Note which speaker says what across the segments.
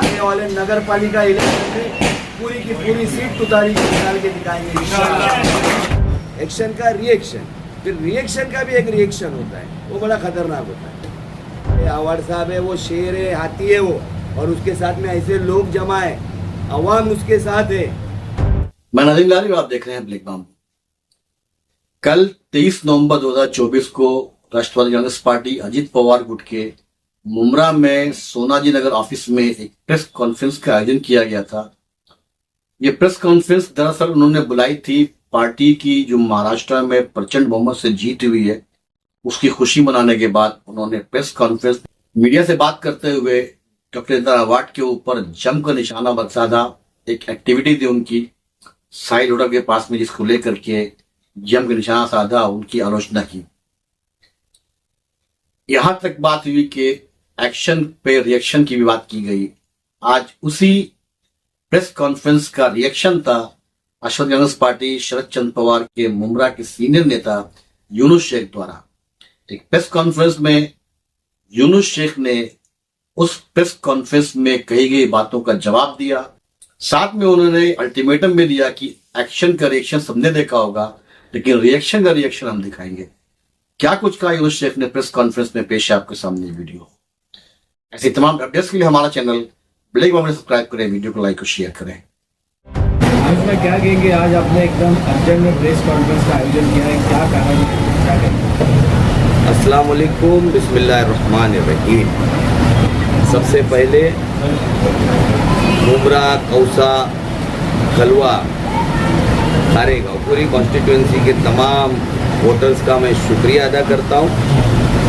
Speaker 1: आने वाले नगर पालिका इलेक्शन में पूरी की पूरी सीट तुतारी निकाल के दिखाएंगे इंशाल्लाह। एक्शन का रिएक्शन, फिर रिएक्शन का भी एक रिएक्शन होता है, वो बड़ा खतरनाक होता है। ये आवाड़ साहब है, वो शेर है, हाथी है वो, और उसके साथ में ऐसे लोग जमा है, अवाम उसके साथ है।
Speaker 2: मैं नदीम लारी और आप देख रहे हैं ब्लैक बम। कल 23 नवंबर 2024 को राष्ट्रवादी कांग्रेस पार्टी अजीत पवार गुट के मुमरा में सोनाजी नगर ऑफिस में एक प्रेस कॉन्फ्रेंस का आयोजन किया गया था। ये प्रेस कॉन्फ्रेंस दरअसल उन्होंने बुलाई थी पार्टी की जो महाराष्ट्र में प्रचंड बहुमत से जीत हुई है उसकी खुशी मनाने के बाद उन्होंने प्रेस कॉन्फ्रेंस मीडिया से बात करते हुए डॉक्टर इंदिरा अवार्ड के ऊपर जमकर निशाना बरसा था। एक एक्टिविटी थी उनकी साइड होटल के पास में जिसको लेकर के जम के निशाना साधा, उनकी आलोचना की। यहां तक बात हुई कि एक्शन पे रिएक्शन की भी बात की गई। आज उसी प्रेस कॉन्फ्रेंस का रिएक्शन था राष्ट्रवादी कांग्रेस पार्टी शरद चंद्र पवार के मुमरा के सीनियर नेता यूनुस शेख द्वारा। एक प्रेस कॉन्फ्रेंस में यूनुस शेख ने उस प्रेस कॉन्फ्रेंस में कही गई बातों का जवाब दिया। साथ में उन्होंने अल्टीमेटम भी दिया कि एक्शन का रिएक्शन सबने देखा होगा, लेकिन रिएक्शन का रिएक्शन हम दिखाएंगे। क्या कुछ कहा यूनुस शेख ने प्रेस कॉन्फ्रेंस में, पेश है आपके सामने वीडियो। ऐसे तमाम अपडेट्स के लिए हमारा चैनल ब्लैक बम सब्सक्राइब करें, वीडियो को लाइक और शेयर करें।
Speaker 3: आज में क्या कहेंगे, आज आपने एकदम अर्जेंट में प्रेस कॉन्फ्रेंस का आयोजन किया है, क्या कारण है, क्या कहेंगे?
Speaker 1: अस्सलाम वालेकुम, बिस्मिल्लाहिर्रहमानिर्रहीम। सबसे पहले मुमरा, कौसा, खलवा, खारेगांव पूरी कॉन्स्टिट्यूएंसी के तमाम वोटर्स का मैं शुक्रिया अदा करता हूं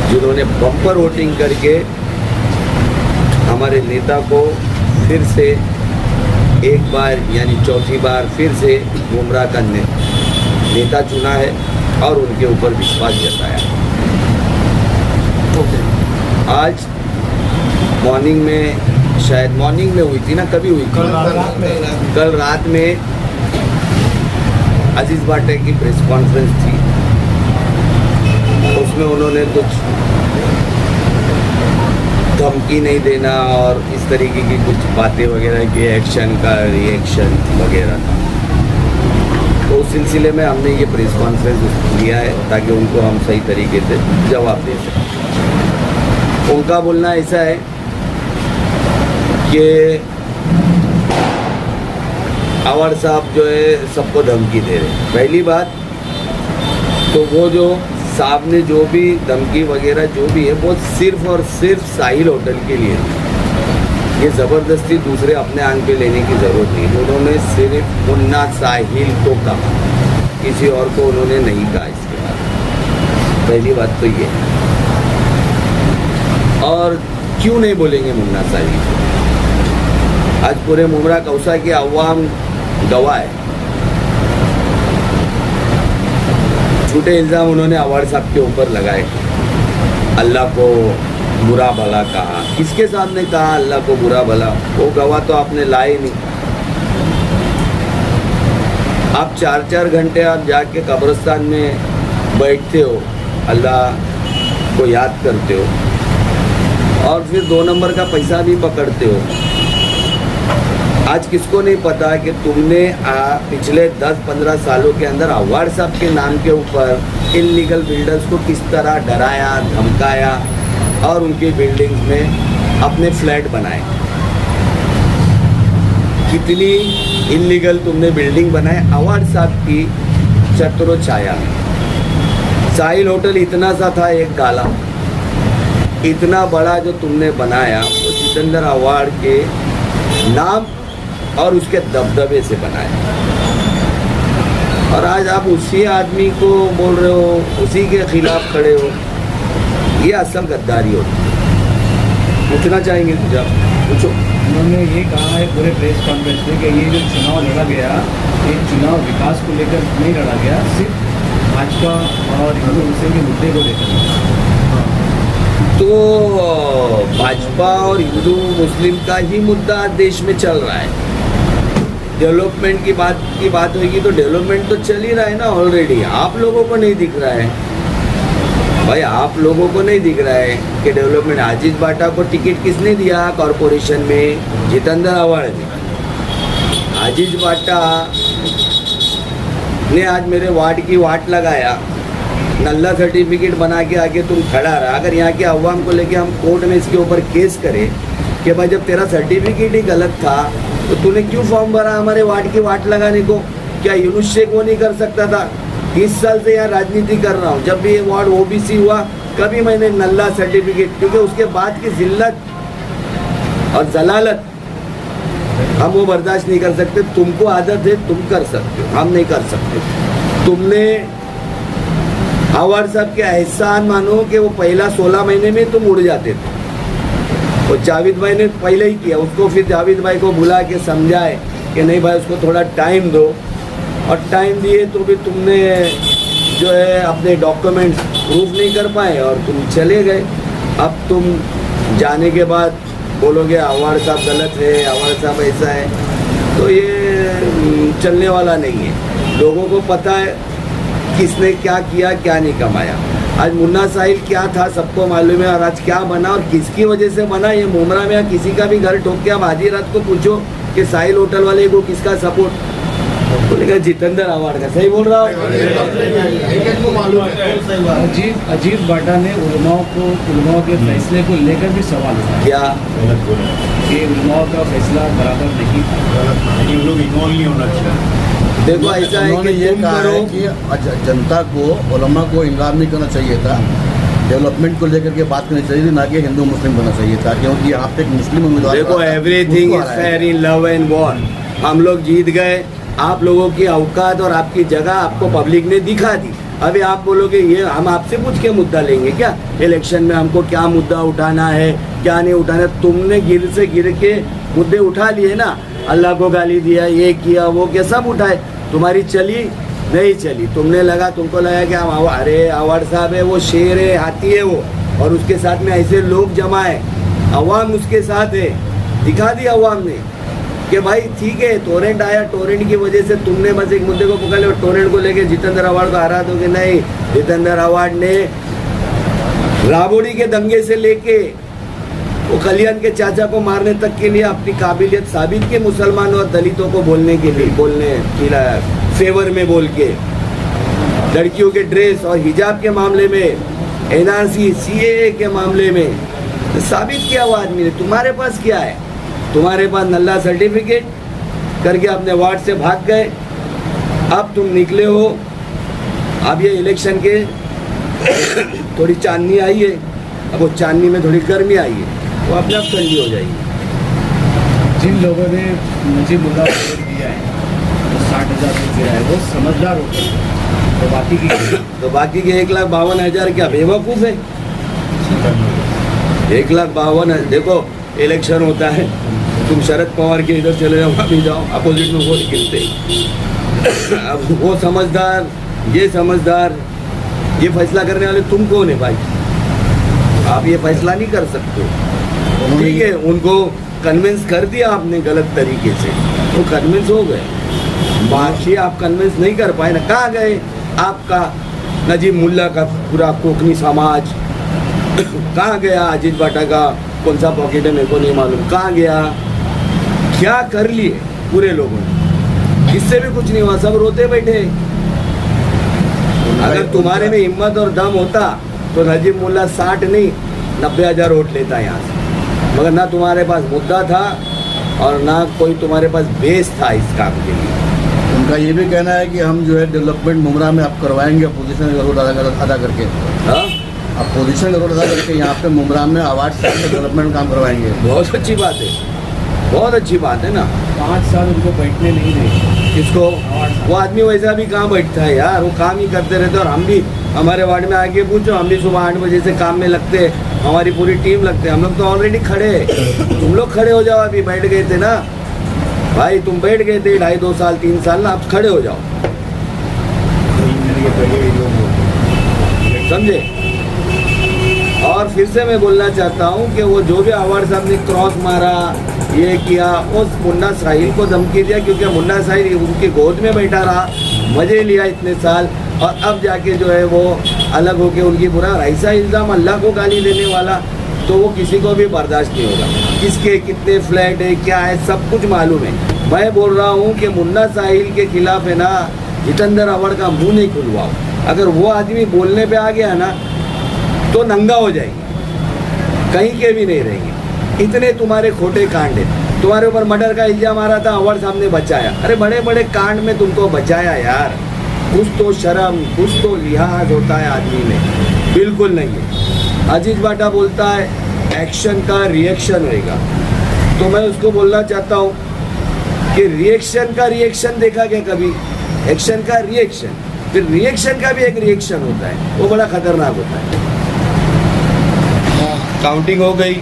Speaker 1: जिन्होंने बम्पर वोटिंग करके हमारे नेता को फिर से एक बार यानी चौथी बार फिर से मुमरा का नेता चुना है और उनके ऊपर विश्वास जताया। आज मॉर्निंग में, शायद मॉर्निंग में हुई थी ना, कभी हुई थी? कल रात में अजीज बाटे की प्रेस कॉन्फ्रेंस थी। उसमें उन्होंने कुछ धमकी नहीं देना और इस तरीके की कुछ बातें वगैरह की, एक्शन का रिएक्शन वगैरह था। तो उस सिलसिले में हमने ये प्रेस कॉन्फ्रेंस लिया है ताकि उनको हम सही तरीके से जवाब दे सकें। उनका बोलना ऐसा है कि अवाड़ साहब जो है सबको धमकी दे रहे हैं। पहली बात तो वो जो साहब ने जो भी धमकी वगैरह जो भी है वो सिर्फ और सिर्फ साहिल होटल के लिए, ये ज़बरदस्ती दूसरे अपने आंग पे लेने की ज़रूरत नहीं। उन्होंने सिर्फ मुन्ना साहिल को कहा, किसी और को उन्होंने नहीं कहा इसके बाद। पहली बात तो ये। और क्यों नहीं बोलेंगे मुन्ना साहिल को? आज पूरे मुमरा कौसा की अवाम गवाह है। झूठे इल्ज़ाम उन्होंने अवाड़ साहब के ऊपर लगाए, अल्लाह को बुरा भला कहा। किसके सामने कहा अल्लाह को बुरा भला? वो गवाह तो आपने लाए नहीं। आप 4-4 घंटे आप जाके कब्रिस्तान में बैठते हो, अल्लाह को याद करते हो और फिर 2 नंबर का पैसा भी पकड़ते हो। आज किसको नहीं पता कि तुमने पिछले 10-15 सालों के अंदर अवाड़ साहब के नाम के ऊपर इल्लीगल बिल्डर्स को किस तरह डराया, धमकाया और उनकी बिल्डिंग्स में अपने फ्लैट बनाए। कितनी इल्लीगल तुमने बिल्डिंग बनाए अवाड़ साहब की छत्रो छाया में। साहिल होटल इतना सा था, एक गाला इतना बड़ा जो तुमने बनाया वो जितेंद्र अवाड़ के नाम और उसके दबदबे से बनाया। और आज आप उसी आदमी को बोल रहे हो, उसी के खिलाफ खड़े हो। ये असल गद्दारी होती है। पूछना चाहेंगे तुझे, पूछो।
Speaker 3: उन्होंने ये कहा है पूरे प्रेस कॉन्फ्रेंस में कि ये जो चुनाव लड़ा गया, ये चुनाव विकास को लेकर नहीं लड़ा गया, सिर्फ भाजपा और हिंदू मुस्लिम के मुद्दे को लेकर।
Speaker 1: तो भाजपा और हिंदू मुस्लिम का ही मुद्दा देश में चल रहा है। डेवलपमेंट की बात होगी तो डेवलपमेंट तो चल ही रहा है ना ऑलरेडी। आप लोगों को नहीं दिख रहा है। भाई आप लोगों को नहीं दिख रहा है कि डेवलपमेंट। आजीज बाटा को टिकट किसने दिया कॉरपोरेशन में? जितेंद्र आवाड़ ने। आजीज बाटा ने आज मेरे वार्ड की वाट लगाया, नल्ला सर्टिफिकेट बना के आके तुम खड़ा रहा। अगर यहाँ के अवाम को लेके हम कोर्ट में इसके ऊपर केस करें कि भाई जब तेरा सर्टिफिकेट ही गलत था तो तूने क्यों फॉर्म भरा हमारे वार्ड की वाट लगाने को? क्या यूनुस शेख वो नहीं कर सकता था? 30 साल से यहाँ राजनीति कर रहा हूँ, जब भी ये वार्ड ओबीसी हुआ कभी मैंने नल्ला सर्टिफिकेट, क्योंकि उसके बाद की जिल्लत और जलालत हम वो बर्दाश्त नहीं कर सकते। तुमको आदत है, तुम कर सकते हो, हम नहीं कर सकते। तुमने आवाड़ साहब के एहसान मानो कि वो पहला 16 महीने में तुम उड़ जाते थे। वो जावेद भाई ने पहले ही किया, उसको फिर जावेद भाई को बुला के समझाए कि नहीं भाई उसको थोड़ा टाइम दो, और टाइम दिए तो भी तुमने जो है अपने डॉक्यूमेंट्स प्रूफ नहीं कर पाए और तुम चले गए। अब तुम जाने के बाद बोलोगे आवाड़ साहब गलत है, आवाड़ साहब ऐसा है, तो ये चलने वाला नहीं है। लोगों को पता है किसने क्या किया, क्या नहीं कमाया। आज मुन्ना साहिल क्या था सबको मालूम है, और आज क्या बना और किसकी वजह से बना। ये मुमरा में किसी का भी घर ठोक के आप आधी रात को पूछो कि साहिल होटल वाले को किसका सपोर्ट, बोलेगा जितेंद्र आवाड़ का। सही बोल रहा हूँ?
Speaker 3: अजीज बाटा ने उलमाओं के फैसले को लेकर भी सवाल उठाया
Speaker 1: क्या
Speaker 3: कि उलमाओं का फैसला बराबर नहीं था, लोग इन्वॉल्व नहीं होना चाहिए।
Speaker 1: देखो ऐसा है
Speaker 4: उन्होंने
Speaker 1: कि
Speaker 4: ये
Speaker 1: तुम
Speaker 4: कहा
Speaker 1: करो
Speaker 4: है कि जनता को, उलमा को इनकार नहीं करना चाहिए था, डेवलपमेंट को लेकर के बात करनी चाहिए थी, ना कि हिंदू मुस्लिम बनना चाहिए था, क्योंकि यहाँ पे एक मुस्लिम उम्मीदवार।
Speaker 1: देखो everything is fair in love and war. हम लोग जीत गए, आप लोगों की औकात और आपकी जगह आपको पब्लिक ने दिखा दी। अभी आप बोलोगे ये हम आपसे पूछ के मुद्दा लेंगे क्या इलेक्शन में? हमको क्या मुद्दा उठाना है, क्या नहीं उठाना? तुमने गिर से गिर के मुद्दे उठा लिए ना, अल्लाह को गाली दिया, ये किया, वो किया, सब उठाए। तुम्हारी चली नहीं चली, तुमने लगा, तुमको लगा कि हम अरे आवाड़ साहब है, वो शेर है, हाथी है वो, और उसके साथ में ऐसे लोग जमा है, अवाम उसके साथ है। दिखा दिया अवाम ने कि भाई ठीक है, टोरेंट आया, टोरेंट की वजह से तुमने बस एक मुद्दे को पकड़ लिया, टोरेंट को लेके जितेंद्र आवाड़ को हरा दोगे। नहीं, जितेंद्र आवाड़ ने राबोड़ी के दंगे से लेके वो कल्याण के चाचा को मारने तक के लिए अपनी काबिलियत साबित की, मुसलमानों और दलितों को बोलने के लिए, बोलने फेवर में बोल के, लड़कियों के ड्रेस और हिजाब के मामले में, एनआरसी सीएए के मामले में साबित किया वो आदमी ने। तुम्हारे पास क्या है? तुम्हारे पास नल्ला सर्टिफिकेट करके अपने वार्ड से भाग गए। अब तुम निकले हो, अब ये इलेक्शन के थोड़ी चांदनी आई है, अब वो चांदनी में थोड़ी गर्मी आई है, वो अपने आप ठंडी हो जाएगी।
Speaker 3: जिन लोगों ने मुजीबुल्लाह को वोट दिया है तो 60,000 रुपये दिया है, वो समझदार होते हैं, तो बाकी के
Speaker 1: 1,52,000 क्या बेवकूफ़ है? 1,52,000। देखो इलेक्शन होता है, तुम शरद पवार के इधर चले जाओ, वहाँ भी जाओ, अपोजिट में वोट गिरते। अब वो समझदार, ये समझदार, ये फैसला करने वाले तुम कौन है भाई? आप ये फैसला नहीं कर सकते। ठीक है, उनको कन्विंस कर दिया आपने गलत तरीके से, वो कन्विंस हो गए। बाकी आप कन्विंस नहीं कर पाए ना। कहाँ गए आपका नजीब मुल्ला का पूरा कोकनी समाज? कहाँ गया अजीत बाटा का कौन सा पॉकेट है मेरे को नहीं मालूम, कहाँ गया? क्या कर लिए पूरे लोगों ने? इससे भी कुछ नहीं हुआ, सब रोते बैठे। अगर तुम्हारे में हिम्मत और दम होता तो नजीब मुल्ला 60 नहीं 90,000 वोट लेता यहाँ से, मगर ना तुम्हारे पास मुद्दा था और ना कोई तुम्हारे पास बेस था इस काम के लिए।
Speaker 4: उनका ये भी कहना है कि हम जो है डेवलपमेंट मुमरा में आप करवाएंगे, अपोजिशन का रोल अदा करके।
Speaker 1: हाँ,
Speaker 4: अपोजिशन का रोल अदा करके यहाँ पे मुमरा में आवाड़ से डेवलपमेंट काम करवाएंगे।
Speaker 1: बहुत अच्छी बात है, बहुत अच्छी बात है ना।
Speaker 3: 5 साल उनको बैठने नहीं देंगे।
Speaker 1: इसको वो आदमी वैसा भी कहाँ बैठता है यार, वो काम ही करते रहते। और हम भी हमारे वार्ड में आके पूछो, हम भी सुबह 8 बजे से काम में लगते हैं, हमारी पूरी टीम लगते हैं। हम लोग तो ऑलरेडी खड़े हैं, तुम लोग खड़े हो जाओ। अभी बैठ गए थे ना भाई, तुम बैठ गए थे 2.5 साल 3 साल ना, आप खड़े हो जाओ, समझे? और फिर से मैं बोलना चाहता हूँ कि वो जो भी आवाड़ साहब ने क्रॉस मारा, ये किया, उस मुन्ना साहिल को धमकी दिया, क्योंकि मुन्ना साहिल उनकी गोद में बैठा रहा, मजे लिया इतने साल। और अब जाके जो है वो अलग होके उनकी बुरा ऐसा इल्ज़ाम अल्लाह को गाली देने वाला तो वो किसी को भी बर्दाश्त नहीं होगा। किसके कितने फ्लैट है क्या है सब कुछ मालूम है। मैं बोल रहा हूँ कि मुन्ना साहिल के खिलाफ है ना जितेंद्र अवड़ का मुंह नहीं खुलवाओ। अगर वो आदमी बोलने पे आ गया ना तो नंगा हो जाएंगे, कहीं के भी नहीं रहेंगे। इतने तुम्हारे खोटे कांड है। तुम्हारे ऊपर मर्डर का इल्जाम आ रहा था, अवड़ साहब ने बचाया। अरे बड़े बड़े कांड में तुमको बचाया यार, कुछ तो शर्म कुछ तो लिहाज होता है आदमी में, बिल्कुल नहीं है। अजीज बाटा बोलता है एक्शन का रिएक्शन होएगा, तो मैं उसको बोलना चाहता हूँ कि रिएक्शन का रिएक्शन देखा क्या कभी? एक्शन का रिएक्शन, फिर रिएक्शन का भी एक रिएक्शन होता है, वो बड़ा खतरनाक होता है। काउंटिंग हो गई,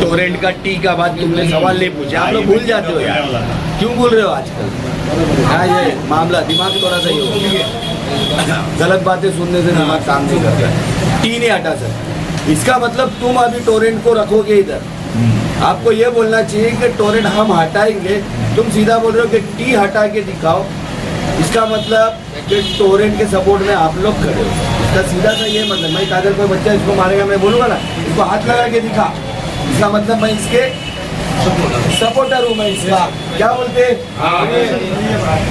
Speaker 1: टोरेंट का टी का बाद तुमने सवाल नहीं पूछा, आप लोग भूल जाते हो यार, क्यों भूल रहे हो आजकल? हाँ ये मामला दिमाग थोड़ा सा ही हो, गलत बातें सुनने से दिमाग काम नहीं करता। टी नहीं हटा सकते, इसका मतलब तुम अभी टोरेंट को रखोगे इधर। आपको ये बोलना चाहिए कि टोरेंट हम हटाएंगे, तुम सीधा बोल रहे हो कि टी हटा के दिखाओ। इसका मतलब कि टोरेंट के सपोर्ट में आप लोग खड़े हो, इसका सीधा सा ये मतलब। मैं अगर कोई बच्चा इसको मारेगा मैं बोलूँगा ना इसको हाथ लगा के दिखा, इसका मतलब मैं इसके सपोर्टर हूँ, मैं इसका क्या बोलते हैं।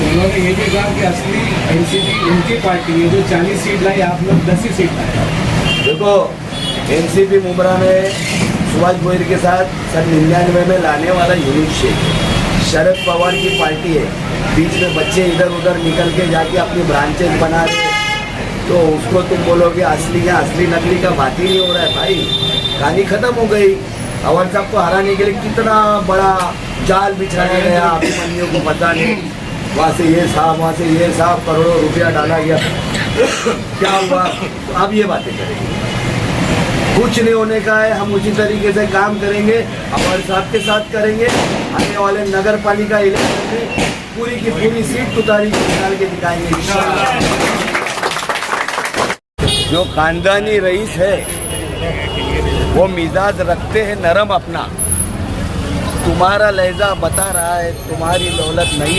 Speaker 3: उन्होंने ये भी कहा कि असली एनसीपी उनकी पार्टी है जो 40 सीट लाई, आप लोग 10 ही सीट लाए।
Speaker 1: देखो एनसीपी मुमरा में सुभाष भोईर के साथ सन 99 में लाने वाला यूनिट शेख शरद पवार की पार्टी है। बीच में बच्चे इधर उधर निकल के जाके अपनी ब्रांचेस बना रहे, तो उसको तुम बोलोगे असली या असली नकली का बात ही नहीं हो रहा है भाई। कहानी खत्म हो गई। अवड़ साहब को हराने के लिए कितना बड़ा जाल बिछाया गया, अभिमन्यु को पता नहीं, वहाँ से ये साहब वहाँ से ये साहब, करोड़ों रुपया डाला गया। क्या हुआ? तो अब ये बातें करेंगे, कुछ नहीं होने का है। हम उसी तरीके से काम करेंगे, अवड़ साहब के साथ करेंगे। आने वाले नगर पालिका इलेक्शन में पूरी की पूरी सीट तुतारी निकाल के दिखाएंगे इंशाल्लाह। जो खानदानी रईस है वो मिजाज रखते हैं नरम अपना। तुम्हारा लहजा बता रहा है तुम्हारी दौलत नहीं।